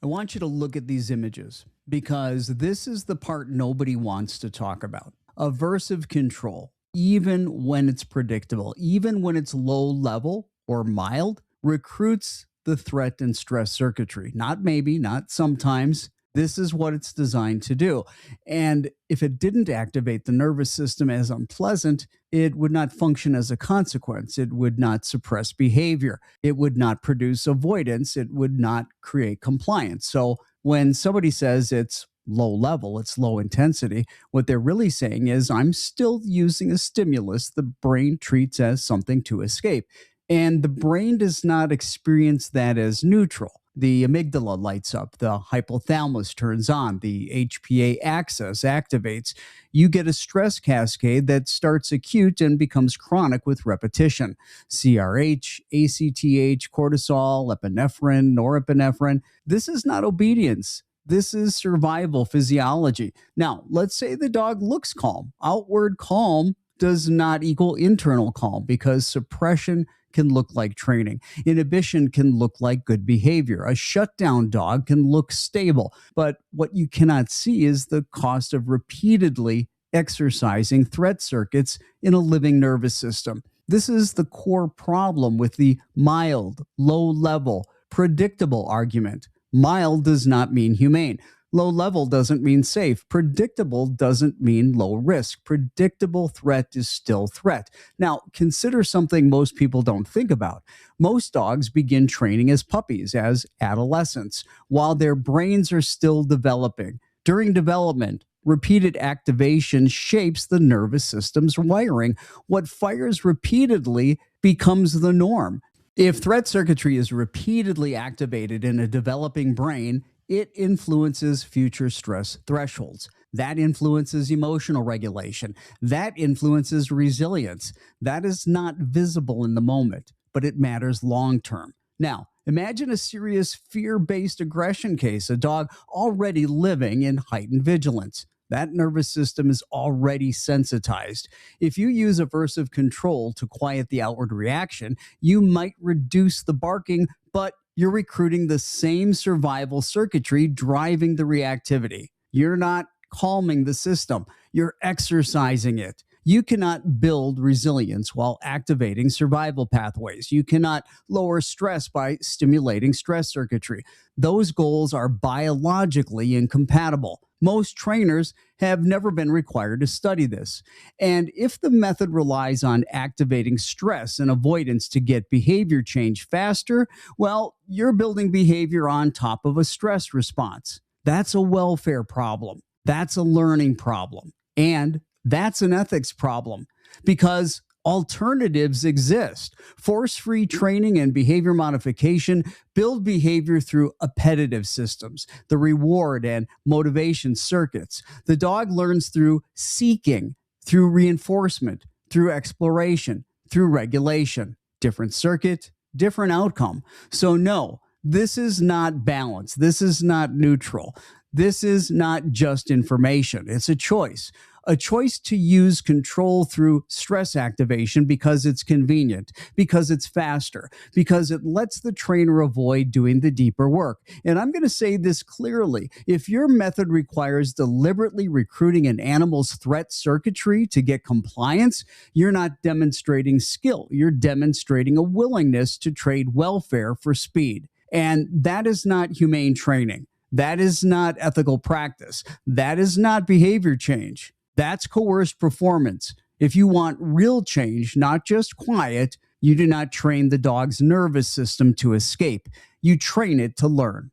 I want you to look at these images because this is the part nobody wants to talk about. Aversive control, even when it's predictable, even when it's low level or mild, recruits the threat and stress circuitry. Not maybe, not sometimes. This is what it's designed to do. And if it didn't activate the nervous system as unpleasant, it would not function as a consequence. It would not suppress behavior. It would not produce avoidance. It would not create compliance. So when somebody says it's low level, it's low intensity, what they're really saying is, I'm still using a stimulus the brain treats as something to escape. And the brain does not experience that as neutral. The amygdala lights up, the hypothalamus turns on, the HPA axis activates. You get a stress cascade that starts acute and becomes chronic with repetition. CRH, ACTH, cortisol, epinephrine, norepinephrine. This is not obedience. This is survival physiology. Now, let's say the dog looks calm. Outward calm does not equal internal calm because suppression can look like training. Inhibition can look like good behavior. A shutdown dog can look stable. But what you cannot see is the cost of repeatedly exercising threat circuits in a living nervous system. This is the core problem with the mild, low level, predictable argument. Mild does not mean humane. Low level doesn't mean safe. Predictable doesn't mean low risk. Predictable threat is still threat. Now, consider something most people don't think about. Most dogs begin training as puppies, as adolescents, while their brains are still developing. During development, repeated activation shapes the nervous system's wiring. What fires repeatedly becomes the norm. If threat circuitry is repeatedly activated in a developing brain, it influences future stress thresholds. That influences emotional regulation. That influences resilience. That is not visible in the moment, but it matters long term. Now, imagine a serious fear-based aggression case, a dog already living in heightened vigilance. That nervous system is already sensitized. If you use aversive control to quiet the outward reaction, you might reduce the barking, but you're recruiting the same survival circuitry driving the reactivity. You're not calming the system, you're exercising it. You cannot build resilience while activating survival pathways. You cannot lower stress by stimulating stress circuitry. Those goals are biologically incompatible. Most trainers have never been required to study this. And if the method relies on activating stress and avoidance to get behavior change faster, well, you're building behavior on top of a stress response. That's a welfare problem. That's a learning problem. And that's an ethics problem because alternatives exist. Force-free training and behavior modification build behavior through appetitive systems, the reward and motivation circuits. The dog learns through seeking, through reinforcement, through exploration, through regulation. Different circuit, different outcome. So no, this is not balance. This is not neutral. This is not just information. It's a choice. A choice to use control through stress activation because it's convenient, because it's faster, because it lets the trainer avoid doing the deeper work. And I'm going to say this clearly. If your method requires deliberately recruiting an animal's threat circuitry to get compliance, you're not demonstrating skill. You're demonstrating a willingness to trade welfare for speed. And that is not humane training. That is not ethical practice. That is not behavior change. That's coerced performance. If you want real change, not just quiet, you do not train the dog's nervous system to escape. You train it to learn.